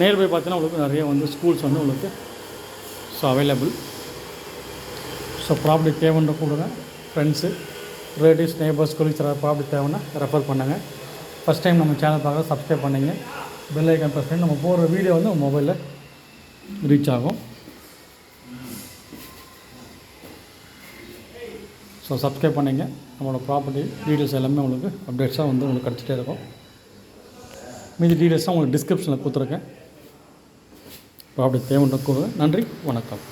Nearby பார்த்தீங்கன்னா உங்களுக்கு நிறைய வந்து ஸ்கூல்ஸ் வந்து உங்களுக்கு ஸோ அவைலபிள். ஸோ ப்ராப்பர்ட்டி தேவைன்ற கொடுங்க. Friends, relatives, neighbours, colleagues property தேவைன்னா ரெஃபர் பண்ணுங்கள். ஃபஸ்ட் டைம் நம்ம சேனல் பார்க்க சப்ஸ்கிரைப் பண்ணிங்க. பெல் ஐக்கான் ப்ரெஸ் பண்ணி நம்ம போடுற வீடியோ வந்து உங்கள் மொபைலில் ரீச் ஆகும். ஸோ சப்ஸ்கிரைப் பண்ணிங்க. நம்மளோட ப்ராப்பர்ட்டி டீட்டெயில்ஸ் எல்லாமே உங்களுக்கு அப்டேட்ஸாக வந்து உங்களுக்கு கிடச்சிட்டே இருக்கும். மீதி டீட்டெயில்ஸாக உங்களுக்கு டிஸ்கிரிப்ஷனில் கொடுத்துருக்கேன். ப்ராப்பர்ட்டி தேவைன்ற கொடுங்க. நன்றி, வணக்கம்.